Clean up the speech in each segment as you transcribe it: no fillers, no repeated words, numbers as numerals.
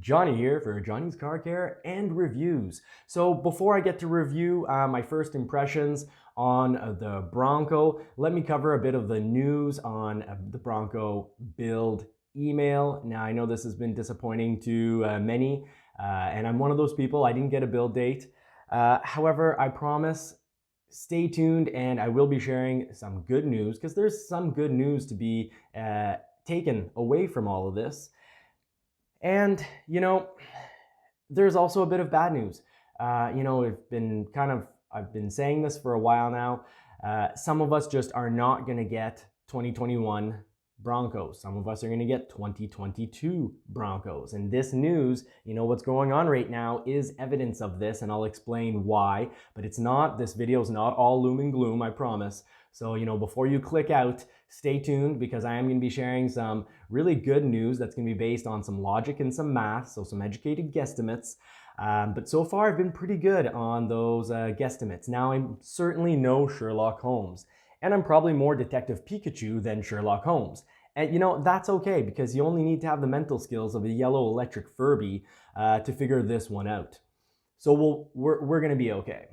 Johnny here for Johnny's Car Care and Reviews. So before I get to review my first impressions on the Bronco, let me cover a bit of the news on the Bronco build email. Now I know this has been disappointing to many, and I'm one of those people. I didn't get a build date. However, I promise, stay tuned and I will be sharing some good news because there's some good news to be taken away from all of this. And, there's also a bit of bad news. I've been saying this for a while now. Some of us just are not going to get 2021 Broncos. Some of us are going to get 2022 Broncos. And this news, what's going on right now is evidence of this, and I'll explain why. But this video is not all loom and gloom, I promise. So, before you click out, stay tuned because I am going to be sharing some really good news that's going to be based on some logic and some math, so some educated guesstimates. But so far, I've been pretty good on those guesstimates. Now, I'm certainly no Sherlock Holmes, and I'm probably more Detective Pikachu than Sherlock Holmes. And that's okay because you only need to have the mental skills of a yellow electric Furby to figure this one out. So we're going to be okay.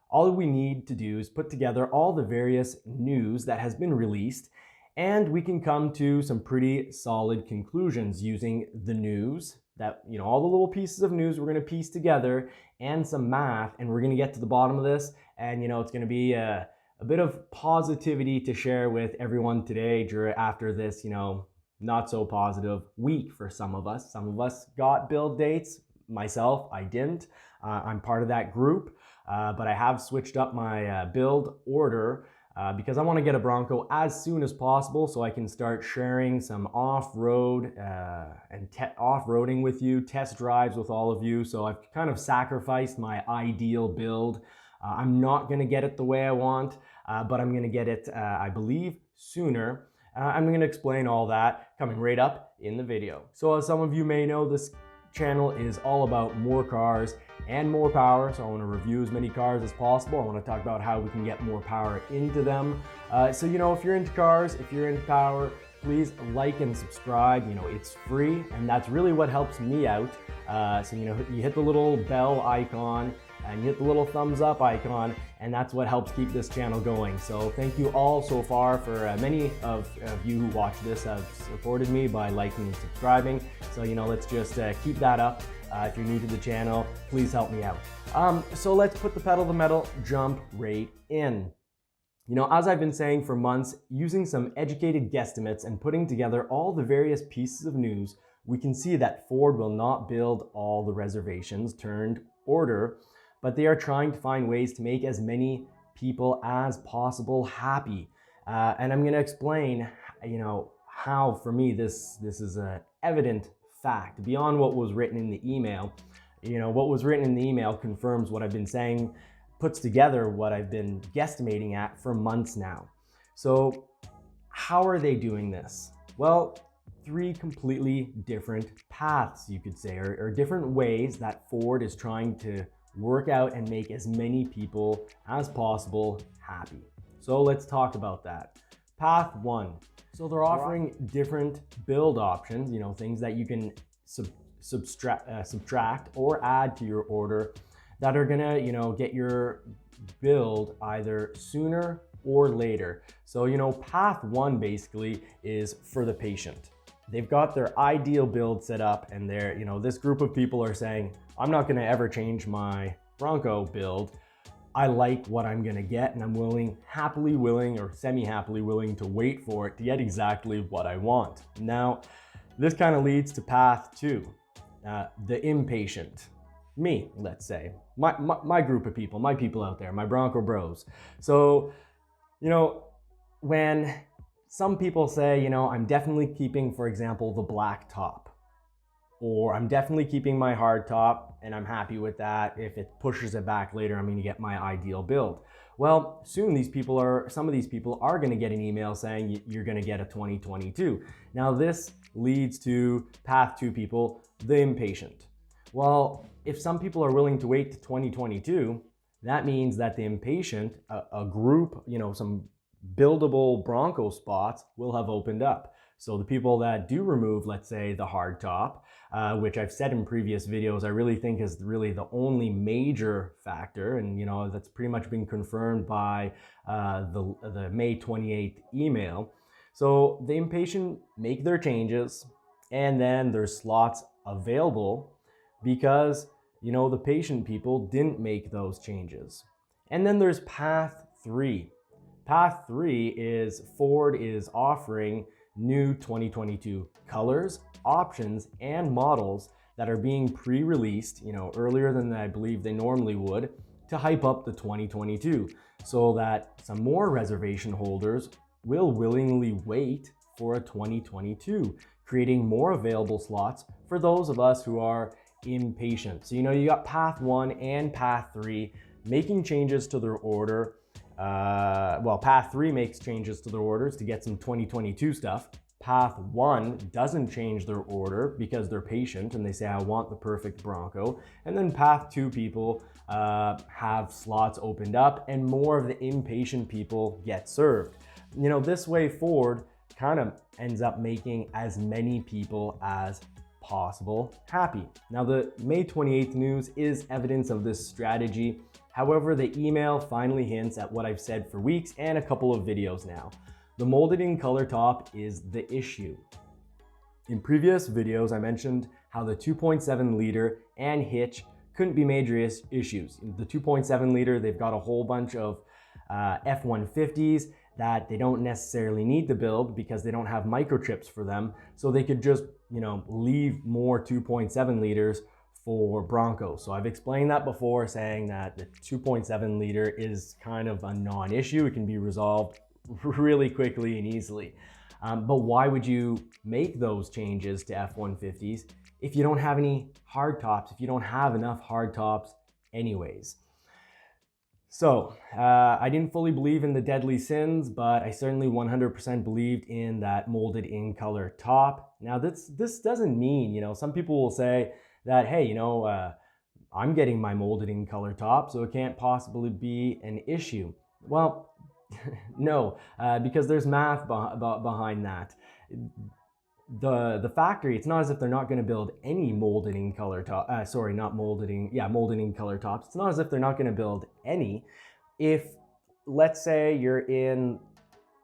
All we need to do is put together all the various news that has been released, and we can come to some pretty solid conclusions using the news that, all the little pieces of news we're going to piece together and some math, and we're going to get to the bottom of this. And, it's going to be a bit of positivity to share with everyone today after this, not so positive week for some of us. Some of us got build dates. Myself, I didn't. I'm part of that group. But I have switched up my build order because I want to get a Bronco as soon as possible so I can start sharing some off-road and off-roading with you, test drives with all of you. So I've kind of sacrificed my ideal build. I'm not going to get it the way I want, but I'm going to get it, I believe, sooner. I'm going to explain all that coming right up in the video. So as some of you may know, this channel is all about more cars and more power, so I want to review as many cars as possible. I want to talk about how we can get more power into them. So if you're into cars, if you're into power, please like and subscribe. It's free, and that's really what helps me out. So you hit the little bell icon and you hit the little thumbs up icon, and that's what helps keep this channel going. So thank you all so far for many of you who watch this have supported me by liking and subscribing. So let's just keep that up. If you're new to the channel, please help me out. So let's put the pedal to the metal, jump right in. As I've been saying for months, using some educated guesstimates and putting together all the various pieces of news, we can see that Ford will not build all the reservations turned order, but they are trying to find ways to make as many people as possible happy. And I'm going to explain, how for me this is an evident fact beyond what was written in the email. What was written in the email confirms what I've been saying, puts together what I've been guesstimating at for months now. So how are they doing this? Well, three completely different paths, you could say, or different ways that Ford is trying to work out and make as many people as possible happy. So let's talk about that. Path one. So they're offering different build options, things that you can subtract or add to your order that are gonna, get your build either sooner or later. So, path one basically is for the patient. They've got their ideal build set up, and this group of people are saying, I'm not gonna ever change my Bronco build. I like what I'm gonna get, and I'm happily willing or semi-happily willing to wait for it to get exactly what I want. Now, this kind of leads to path two, the impatient. Me, let's say, my group of people, my people out there, my Bronco bros. So, when some people say, I'm definitely keeping, for example, the black top, or I'm definitely keeping my hard top and I'm happy with that. If it pushes it back later, I'm going to get my ideal build. Well, soon some of these people are going to get an email saying you're going to get a 2022. Now this leads to path two people, the impatient. Well, if some people are willing to wait to 2022, that means that the impatient, a group, some buildable Bronco spots will have opened up. So the people that do remove, let's say, the hard top, which I've said in previous videos, I really think is really the only major factor. And, that's pretty much been confirmed by the May 28th email. So the impatient make their changes, and then there's slots available because, the patient people didn't make those changes. And then there's path 3. Path 3 is Ford is offering new 2022 colors, options, and models that are being pre-released, earlier than I believe they normally would, to hype up the 2022, so that some more reservation holders will willingly wait for a 2022, creating more available slots for those of us who are impatient. So, you got path 1 and path 3 making changes to their order. Path 3 makes changes to their orders to get some 2022 stuff. Path 1 doesn't change their order because they're patient and they say, I want the perfect Bronco. And then path 2 people have slots opened up and more of the impatient people get served. This way Ford kind of ends up making as many people as possible happy. Now, the May 28th news is evidence of this strategy. However, the email finally hints at what I've said for weeks and a couple of videos now. The molded in color top is the issue. In previous videos, I mentioned how the 2.7 liter and hitch couldn't be major issues. The 2.7 liter, they've got a whole bunch of F-150s that they don't necessarily need to build because they don't have microchips for them. So they could just, leave more 2.7 liters for Bronco. So I've explained that before, saying that the 2.7 liter is kind of a non-issue. It can be resolved really quickly and easily. But why would you make those changes to F-150s if you don't have any hard tops, if you don't have enough hard tops anyways? So I didn't fully believe in the deadly sins, but I certainly 100% believed in that molded in color top. Now this doesn't mean, some people will say that, hey, I'm getting my molded in color top, so it can't possibly be an issue. Well, no, because there's math behind that. The factory, it's not as if they're not going to build any molded in color top. Molded in color tops. It's not as if they're not going to build any. If, let's say, you're in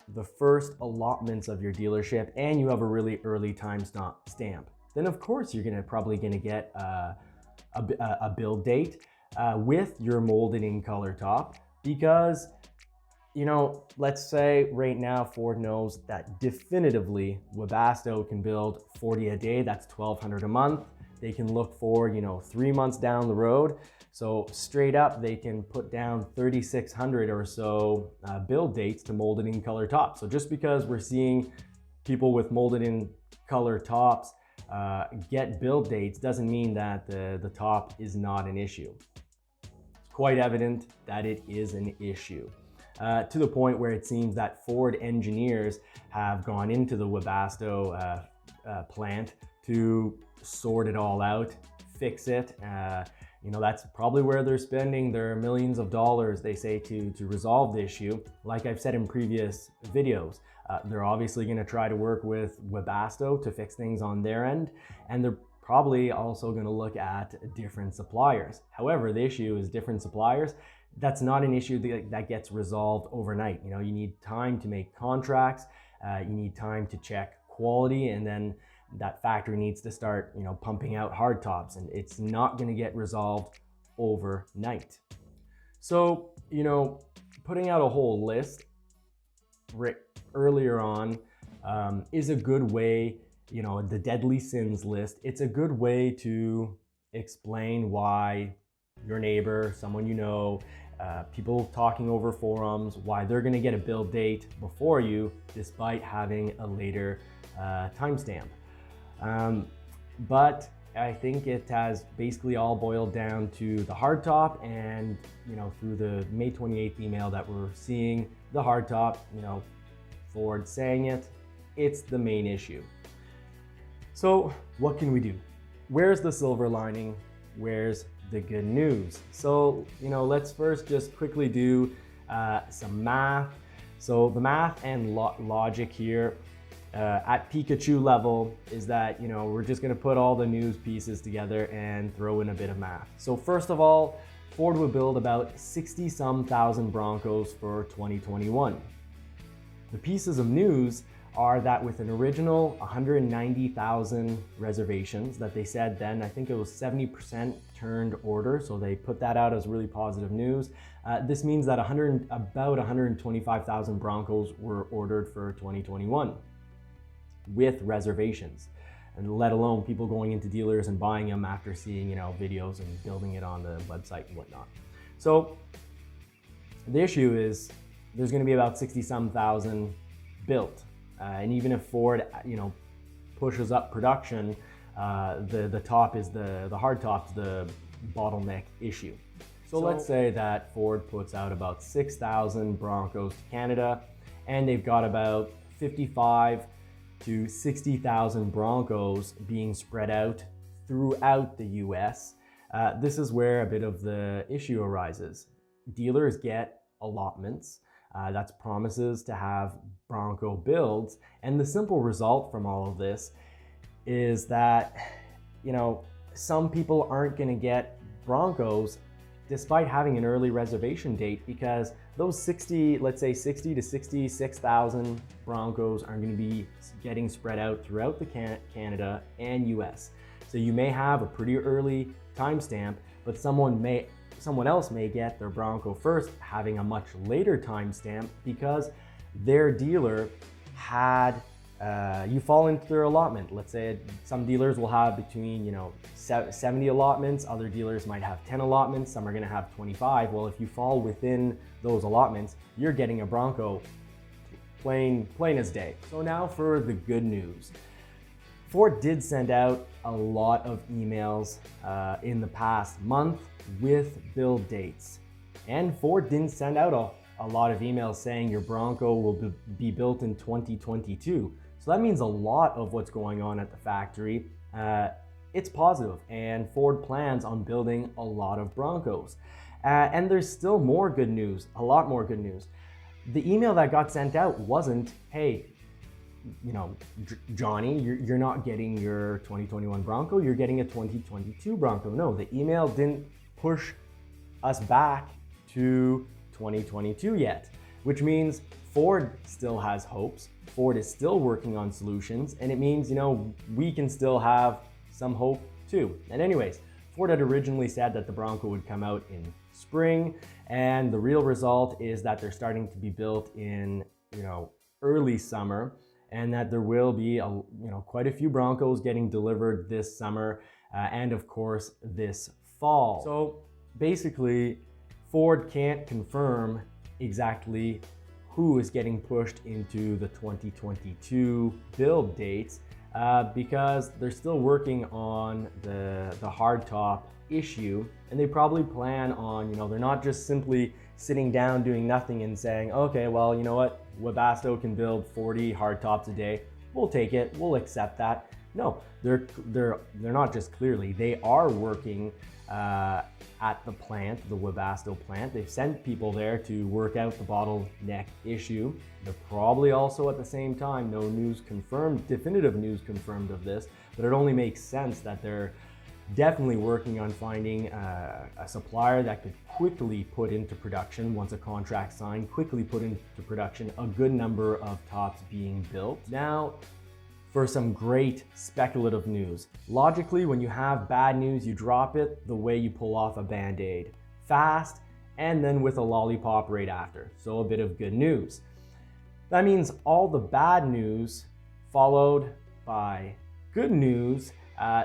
the first allotments of your dealership and you have a really early time stamp, then of course you're probably going to get a build date with your molded in color top, because let's say right now Ford knows that definitively Webasto can build 40 a day. That's 1,200 a month. They can look for 3 months down the road. So straight up, they can put down 3,600 or so build dates to molded in color tops. So just because we're seeing people with molded in color tops get build dates doesn't mean that the top is not an issue. It's quite evident that it is an issue. To the point where it seems that Ford engineers have gone into the Webasto plant to sort it all out, fix it. That's probably where they're spending their millions of dollars, they say, to resolve the issue. Like I've said in previous videos, they're obviously going to try to work with Webasto to fix things on their end, and they're probably also going to look at different suppliers. However, the issue is different suppliers. That's not an issue that gets resolved overnight. You need time to make contracts, you need time to check quality, and then that factory needs to start, pumping out hard tops, and it's not going to get resolved overnight. So, putting out a whole list earlier on is a good way, the deadly sins list. It's a good way to explain why your neighbor, someone people talking over forums, why they're going to get a build date before you despite having a later timestamp. But I think it has basically all boiled down to the hardtop, and through the May 28th email that we're seeing, the hardtop, Ford saying it's the main issue. So what can we do? Where's the silver lining? Where's the good news? So, let's first just quickly do some math. So the math and logic here at Pikachu level is that, we're just going to put all the news pieces together and throw in a bit of math. So first of all, Ford will build about 60-some thousand Broncos for 2021. The pieces of news are that with an original 190,000 reservations that they said then, I think it was 70% turned order, so they put that out as really positive news. This means that about 125,000 Broncos were ordered for 2021 with reservations, and let alone people going into dealers and buying them after seeing, videos and building it on the website and whatnot. So the issue is there's going to be about 60-some thousand built. And even if Ford, pushes up production, the top is the hard top's the bottleneck issue. So let's say that Ford puts out about 6,000 Broncos to Canada, and they've got about 55 to 60,000 Broncos being spread out throughout the US. This is where a bit of the issue arises. Dealers get allotments. That's promises to have Bronco builds. And the simple result from all of this is that, some people aren't going to get Broncos despite having an early reservation date, because those 60 to 66,000 Broncos are going to be getting spread out throughout the Canada and US. So you may have a pretty early timestamp, but someone else may get their Bronco first, having a much later timestamp because their dealer had, you fall into their allotment. Let's say some dealers will have between 70 allotments, other dealers might have 10 allotments, some are going to have 25. Well, if you fall within those allotments, you're getting a Bronco plain as day. So now for the good news. Ford did send out a lot of emails in the past month with build dates. And Ford didn't send out a lot of emails saying your Bronco will be built in 2022. So that means a lot of what's going on at the factory, it's positive, and Ford plans on building a lot of Broncos. And there's still more good news, a lot more good news. The email that got sent out wasn't, hey, Johnny, you're not getting your 2021 Bronco, you're getting a 2022 Bronco. No, the email didn't push us back to 2022 yet, which means Ford still has hopes. Ford is still working on solutions, and it means, we can still have some hope too. And anyways, Ford had originally said that the Bronco would come out in spring, and the real result is that they're starting to be built in, early summer, and that there will be quite a few Broncos getting delivered this summer, and of course this fall. So basically, Ford can't confirm exactly who is getting pushed into the 2022 build dates because they're still working on the hardtop issue, and they probably plan on, they're not just simply sitting down doing nothing and saying, okay, well, you know what, Webasto can build 40 hardtops a day, we'll take it, we'll accept that. No, they're not just clearly, they are working at the plant, the Webasto plant. They've sent people there to work out the bottleneck issue. They're probably also at the same time, no news confirmed, definitive news confirmed of this, but it only makes sense that they're definitely working on finding a supplier that could quickly put into production, once a contract signed, quickly put into production a good number of tops being built. Now, for some great speculative news. Logically, when you have bad news, you drop it the way you pull off a Band-Aid. Fast, and then with a lollipop right after. So a bit of good news. That means all the bad news followed by good news,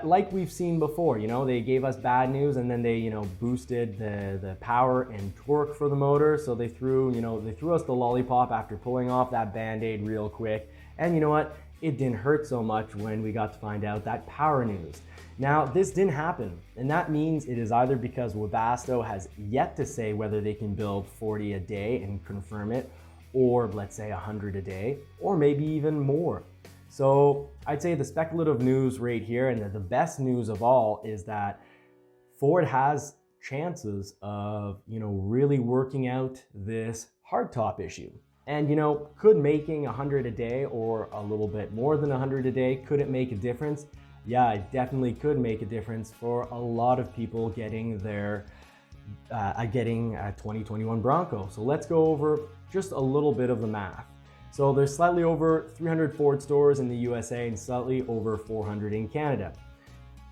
like we've seen before. They gave us bad news and then they, boosted the power and torque for the motor. So they threw us the lollipop after pulling off that Band-Aid real quick. And you know what? It didn't hurt so much when we got to find out that power news. Now, this didn't happen, and that means it is either because Webasto has yet to say whether they can build 40 a day and confirm it, or let's say 100 a day, or maybe even more. So I'd say the speculative news right here, and the best news of all, is that Ford has chances of, really working out this hardtop issue. And could making 100 a day or a little bit more than 100 a day, could it make a difference? Yeah, it definitely could make a difference for a lot of people getting their getting a 2021 Bronco. So let's go over just a little bit of the math. So there's slightly over 300 Ford stores in the USA and slightly over 400 in Canada.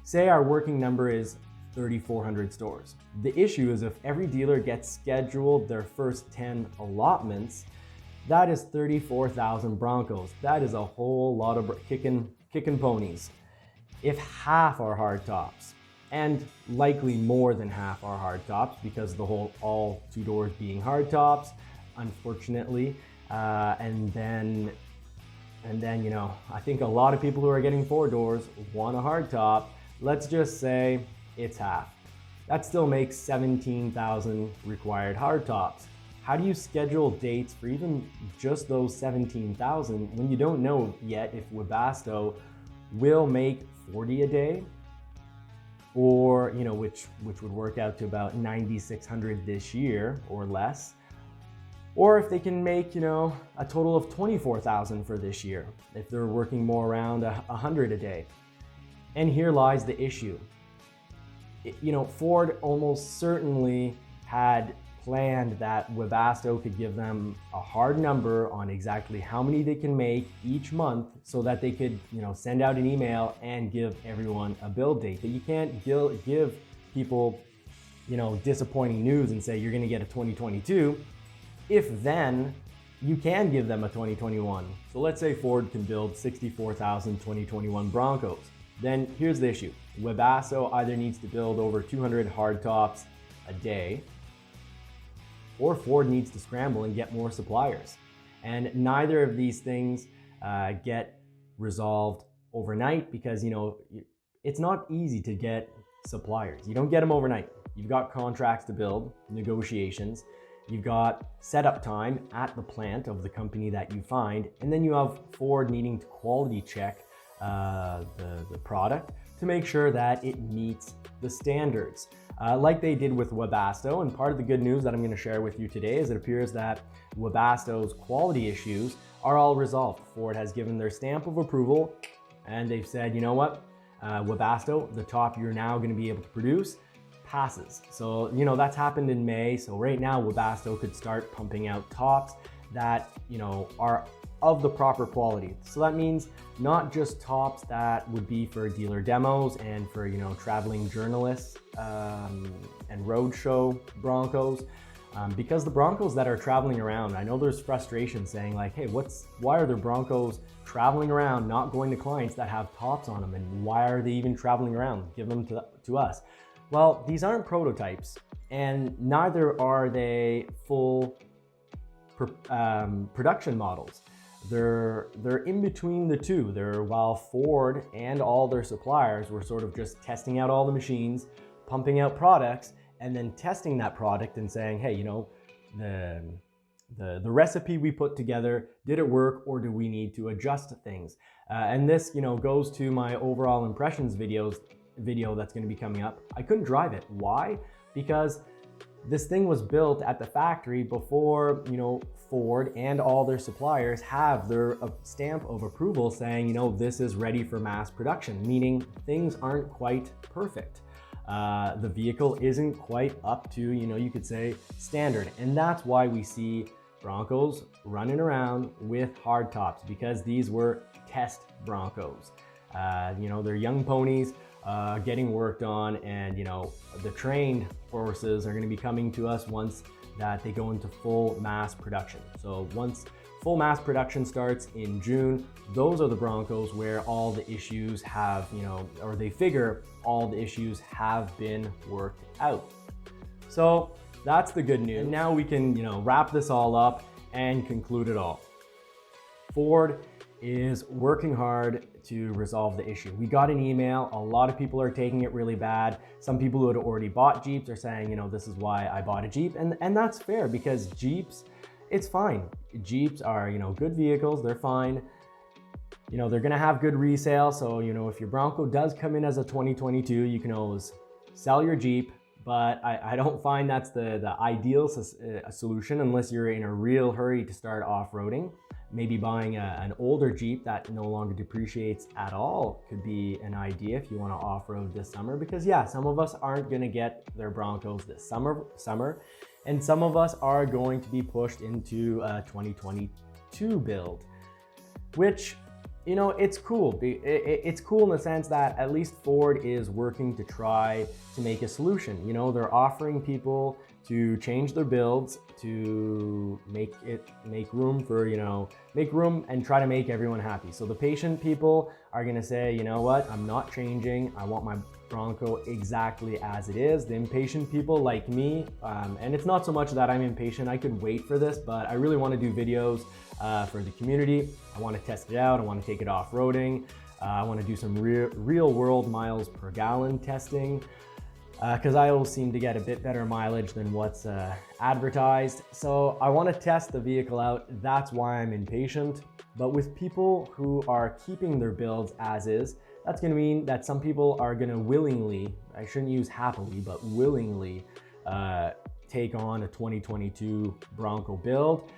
Say our working number is 3,400 stores. The issue is if every dealer gets scheduled their first 10 allotments, that is 34,000 Broncos. That is a whole lot of kicking ponies. If half are hard tops, and likely more than half are hard tops because the whole all two doors being hard tops, unfortunately, and then I think a lot of people who are getting 4 doors want a hard top. Let's just say it's half. That still makes 17,000 required hard tops. How do you schedule dates for even just those 17,000 when you don't know yet if Webasto will make 40 a day, or which would work out to about 9,600 this year or less, or if they can make a total of 24,000 for this year if they're working more around 100 a day. And here lies the issue. Ford almost certainly had planned that Webasto could give them a hard number on exactly how many they can make each month so that they could send out an email and give everyone a build date. But you can't give people disappointing news and say you're going to get a 2022 if then you can give them a 2021. So let's say Ford can build 64,000 2021 Broncos. Then here's the issue. Webasto either needs to build over 200 hard tops a day, or Ford needs to scramble and get more suppliers. And neither of these things get resolved overnight because it's not easy to get suppliers. You don't get them overnight. You've got contracts to build, negotiations, you've got setup time at the plant of the company that you find, and then you have Ford needing to quality check the product to make sure that it meets the standards. Like they did with Webasto. And part of the good news that I'm going to share with you today is it appears that Webasto's quality issues are all resolved. Ford has given their stamp of approval and they've said, you know what, Webasto, the top you're now going to be able to produce passes. So, that's happened in May. So right now Webasto could start pumping out tops that, are of the proper quality. So that means not just tops that would be for dealer demos and for traveling journalists and roadshow Broncos, because the Broncos that are traveling around, I know there's frustration saying like, hey, why are there Broncos traveling around not going to clients that have tops on them, and why are they even traveling around? Give them to us. Well, these aren't prototypes, and neither are they full production models. They're in between the two. While Ford and all their suppliers were sort of just testing out all the machines, pumping out products, and then testing that product and saying, hey, the recipe we put together, did it work, or do we need to adjust things? And this goes to my overall impressions video that's going to be coming up. I couldn't drive it. Why? Because this thing was built at the factory before Ford and all their suppliers have their stamp of approval saying this is ready for mass production, meaning things aren't quite perfect. The vehicle isn't quite up to you could say standard, and that's why we see Broncos running around with hard tops, because these were test Broncos. They're young ponies getting worked on, and the trained horses are going to be coming to us once that they go into full mass production. So once full mass production starts in June, those are the Broncos where all the issues have, or they figure all the issues have been worked out. So that's the good news. And now we can, wrap this all up and conclude it all. Ford is working hard to resolve the issue. We got an email. A lot of people are taking it really bad. Some people who had already bought Jeeps are saying, this is why I bought a Jeep. And that's fair, because Jeeps, it's fine. Jeeps are, good vehicles. They're fine. They're going to have good resale. So, if your Bronco does come in as a 2022, you can always sell your Jeep, but I don't find that's the ideal solution unless you're in a real hurry to start off-roading. Maybe buying an older Jeep that no longer depreciates at all could be an idea if you want to off-road this summer, because yeah, some of us aren't going to get their Broncos this summer, and some of us are going to be pushed into a 2022 build, which, you know, it's cool. It's cool in the sense that at least Ford is working to try to make a solution. You know, they're offering people to change their builds to make room for, you know, make room and try to make everyone happy. So the patient people are gonna say, you know what, I'm not changing. I want my Bronco exactly as it is. The impatient people like me, and it's not so much that I'm impatient, I could wait for this, but I really want to do videos for the community. I want to test it out. I want to take it off-roading. I want to do some real world miles per gallon testing, because I always seem to get a bit better mileage than what's advertised. So I want to test the vehicle out. That's why I'm impatient. But with people who are keeping their builds as is, that's going to mean that some people are going to willingly, I shouldn't use happily, but willingly take on a 2022 Bronco build.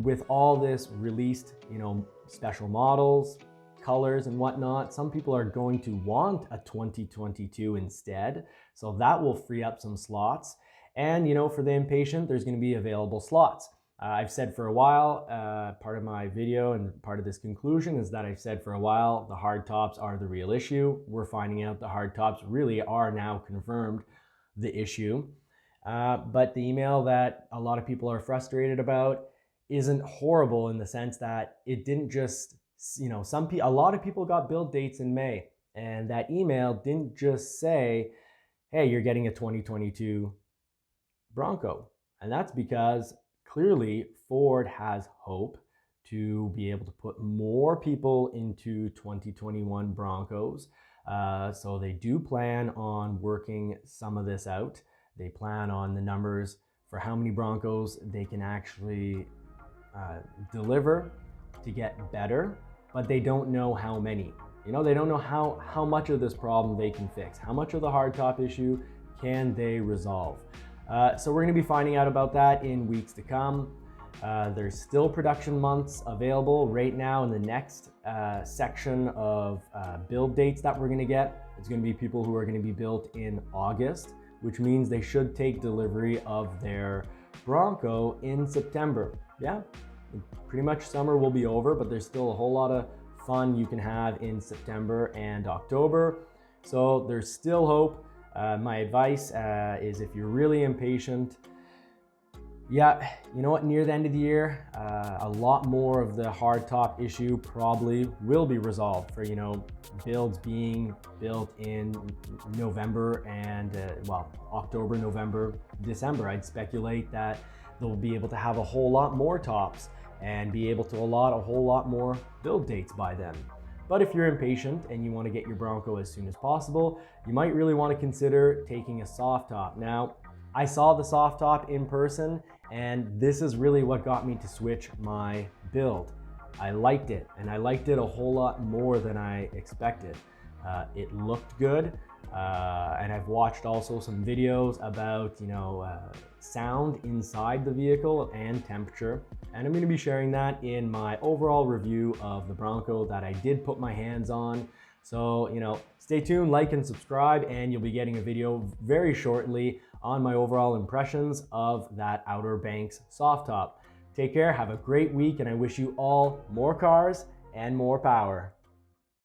With all this released, you know, special models, colors and whatnot, some people are going to want a 2022 instead. So that will free up some slots. And, you know, for the impatient, there's going to be available slots. I've said for a while, part of my video and part of this conclusion is that I've said for a while, the hard tops are the real issue. We're finding out the hard tops really are now confirmed the issue. But the email that a lot of people are frustrated about isn't horrible in the sense that it didn't just, you know, a lot of people got build dates in May, and that email didn't just say, hey, you're getting a 2022 Bronco. And that's because clearly Ford has hope to be able to put more people into 2021 Broncos. So they do plan on working some of this out. They plan on the numbers for how many Broncos they can actually deliver to get better, but they don't know how many. You know, they don't know how much of this problem they can fix. How much of the hardtop issue can they resolve? So we're going to be finding out about that in weeks to come. There's still production months available right now in the next section of build dates that we're going to get. It's going to be people who are going to be built in August, which means they should take delivery of their Bronco in September. Yeah, pretty much summer will be over, but there's still a whole lot of fun you can have in September and October. So there's still hope. My advice is if you're really impatient, yeah, you know what, near the end of the year, a lot more of the hardtop issue probably will be resolved for, you know, builds being built in November and, well, October, November, December. I'd speculate that they'll be able to have a whole lot more tops and be able to allot a whole lot more build dates by then. But if you're impatient and you want to get your Bronco as soon as possible, you might really want to consider taking a soft top. Now, I saw the soft top in person, and this is really what got me to switch my build. I liked it, and I liked it a whole lot more than I expected. It looked good, and I've watched also some videos about, you know, sound inside the vehicle and temperature. And I'm going to be sharing that in my overall review of the Bronco that I did put my hands on. So, you know, stay tuned, like and subscribe, and you'll be getting a video very shortly on my overall impressions of that Outer Banks soft top. Take care, have a great week, and I wish you all more cars and more power.